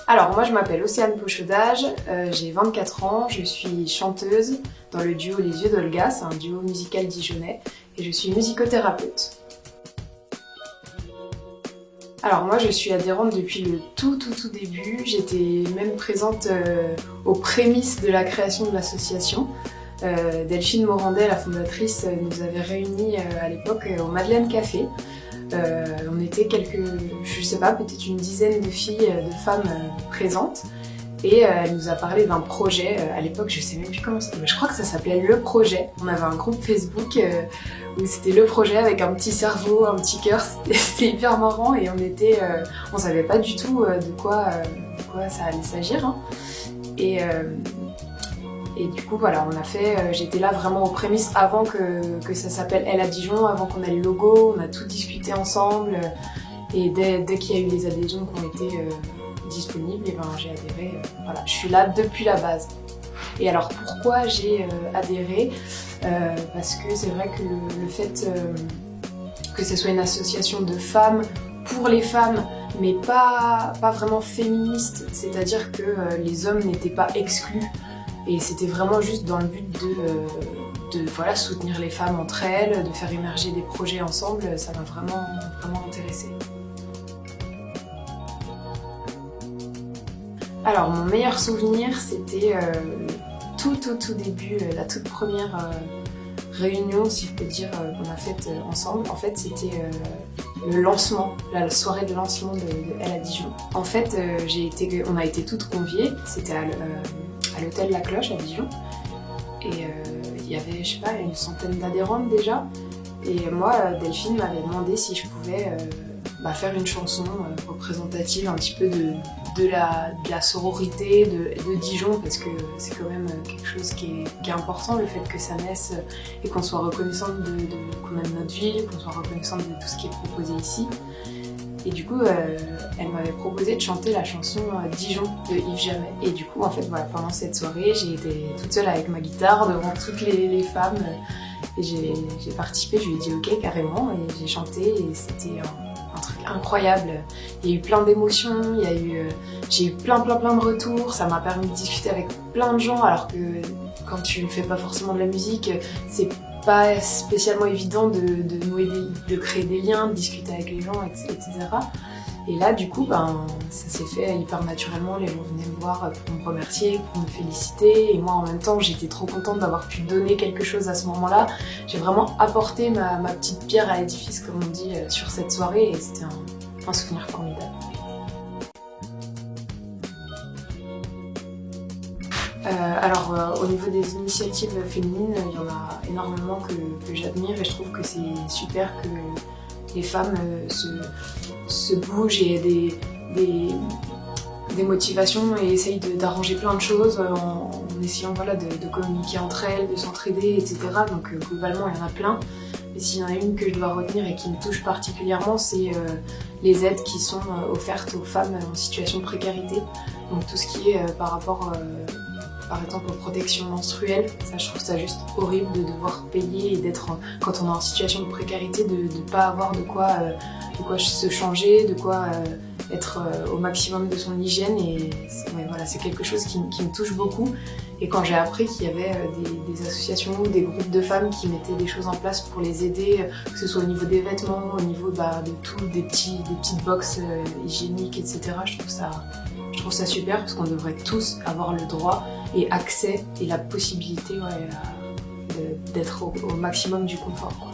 Alors moi je m'appelle Océane Pochaudage, j'ai 24 ans, je suis chanteuse dans le duo Les Yeux d'Olga, c'est un duo musical dijonnais, et je suis musicothérapeute. Alors moi je suis adhérente depuis le tout début, j'étais même présente aux prémices de la création de l'association. Delphine Morandet, la fondatrice, nous avait réunis à l'époque au Madeleine Café. On était je sais pas, peut-être une dizaine de filles, de femmes présentes. Et elle nous a parlé d'un projet, à l'époque je sais même plus comment c'était, mais je crois que ça s'appelait Le Projet. On avait un groupe Facebook où c'était Le Projet avec un petit cerveau, un petit cœur, c'était hyper marrant et on savait pas du tout de quoi ça allait s'agir. Hein. Et du coup voilà, j'étais là vraiment aux prémices avant que ça s'appelle Elle à Dijon, avant qu'on ait le logo, on a tout discuté ensemble et dès qu'il y a eu les adhésions qui ont été disponibles, et ben j'ai adhéré, voilà, je suis là depuis la base. Et alors pourquoi j'ai adhéré parce que c'est vrai que le fait que ce soit une association de femmes pour les femmes, mais pas vraiment féministe, c'est-à-dire que les hommes n'étaient pas exclus. Et c'était vraiment juste dans le but de voilà, soutenir les femmes entre elles, de faire émerger des projets ensemble, ça m'a vraiment intéressée. Alors mon meilleur souvenir, c'était tout début, la toute première réunion, si je peux dire, qu'on a faite ensemble. En fait, c'était le lancement, la soirée de lancement de Elle à Dijon. En fait, on a été toutes conviées, c'était à l'hôtel La Cloche à Dijon. Et il y avait, je sais pas, une centaine d'adhérentes déjà. Et moi, Delphine m'avait demandé si je pouvais faire une chanson représentative un petit peu de la sororité de Dijon, parce que c'est quand même quelque chose qui est important, le fait que ça naisse et qu'on soit reconnaissante qu'on aime notre ville, qu'on soit reconnaissante de tout ce qui est proposé ici. Et du coup, elle m'avait proposé de chanter la chanson Dijon de Yves Jamais. Et du coup, en fait, voilà, pendant cette soirée, j'ai été toute seule avec ma guitare devant toutes les femmes. Et j'ai participé, je lui ai dit ok carrément, et j'ai chanté et c'était un truc incroyable. Il y a eu plein d'émotions, j'ai eu plein de retours, ça m'a permis de discuter avec plein de gens, alors que quand tu ne fais pas forcément de la musique, c'est pas spécialement évident de créer des liens, de discuter avec les gens, etc. Et là, du coup, ça s'est fait hyper naturellement. Les gens venaient me voir pour me remercier, pour me féliciter. Et moi, en même temps, j'étais trop contente d'avoir pu donner quelque chose à ce moment-là. J'ai vraiment apporté ma petite pierre à l'édifice, comme on dit, sur cette soirée. Et c'était un souvenir formidable. Au niveau des initiatives féminines, il y en a énormément que j'admire, et je trouve que c'est super que les femmes se bougent et aient des motivations et essayent d'arranger plein de choses en essayant de communiquer entre elles, de s'entraider, etc. Donc globalement, il y en a plein. Mais s'il y en a une que je dois retenir et qui me touche particulièrement, c'est les aides qui sont offertes aux femmes en situation de précarité. Donc tout ce qui est par rapport par exemple aux protections menstruelles, ça je trouve ça juste horrible de devoir payer et d'être, quand on est en situation de précarité, de ne pas avoir de quoi se changer, de quoi être au maximum de son hygiène, et voilà, c'est quelque chose qui me touche beaucoup. Et quand j'ai appris qu'il y avait des associations ou des groupes de femmes qui mettaient des choses en place pour les aider, que ce soit au niveau des vêtements, au niveau de tout, des petites box hygiéniques, etc., je trouve ça super, parce qu'on devrait tous avoir le droit et accès et la possibilité d'être au maximum du confort, quoi.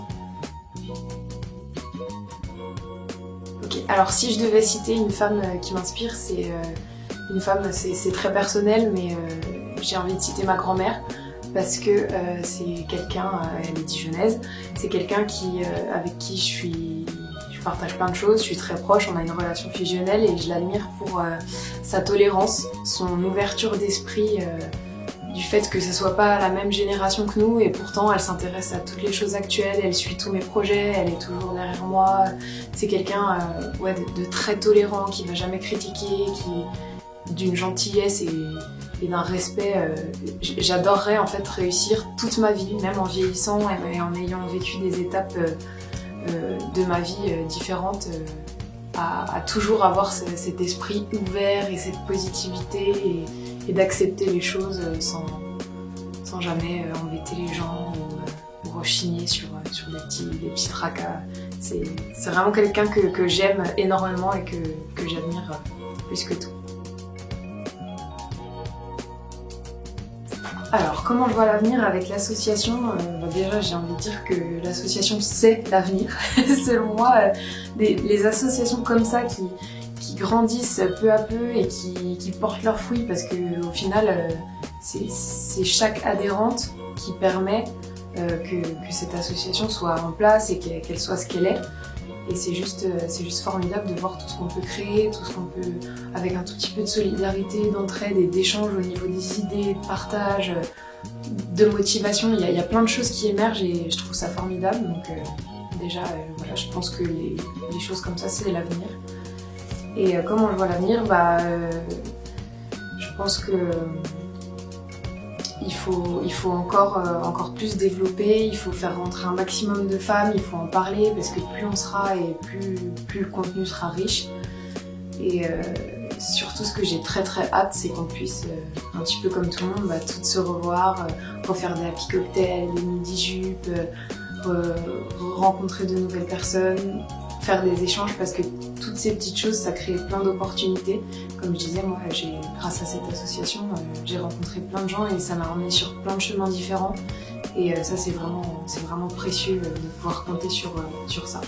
Ok, alors si je devais citer une femme qui m'inspire, c'est très personnel, mais j'ai envie de citer ma grand-mère, parce que c'est quelqu'un, elle est dijonnaise, c'est quelqu'un avec qui je partage plein de choses, je suis très proche, on a une relation fusionnelle, et je l'admire pour sa tolérance, son ouverture d'esprit, du fait que ce soit pas la même génération que nous, et pourtant elle s'intéresse à toutes les choses actuelles, elle suit tous mes projets, elle est toujours derrière moi. C'est quelqu'un de très tolérant, qui va jamais critiquer, d'une gentillesse et d'un respect. J'adorerais en fait réussir toute ma vie, même en vieillissant et en ayant vécu des étapes de ma vie différentes, à toujours avoir cet esprit ouvert et cette positivité et d'accepter les choses sans jamais embêter les gens ou rechigner sur des petits tracas. C'est vraiment quelqu'un que j'aime énormément et que j'admire plus que tout. Alors, comment je vois l'avenir avec l'association? Déjà, j'ai envie de dire que l'association, c'est l'avenir. Selon moi, les associations comme ça qui grandissent peu à peu et qui portent leurs fruits, parce qu'au final, c'est chaque adhérente qui permet que cette association soit en place et qu'elle soit ce qu'elle est. Et c'est juste formidable de voir tout ce qu'on peut créer, tout ce qu'on peut, avec un tout petit peu de solidarité, d'entraide et d'échange au niveau des idées, de partage, de motivation. Il y a plein de choses qui émergent et je trouve ça formidable. Donc déjà, voilà, je pense que les choses comme ça, c'est l'avenir. Et comment je vois l'avenir? Je pense que il faut encore plus développer, il faut faire rentrer un maximum de femmes, il faut en parler parce que plus on sera et plus le contenu sera riche. Et surtout ce que j'ai très hâte, c'est qu'on puisse, un petit peu comme tout le monde, toutes se revoir, refaire des happy cocktails, des midi-jupes, rencontrer de nouvelles personnes, faire des échanges parce que toutes ces petites choses, ça crée plein d'opportunités. Comme je disais, moi, grâce à cette association, j'ai rencontré plein de gens et ça m'a emmené sur plein de chemins différents. Et ça, c'est vraiment précieux de pouvoir compter sur ça.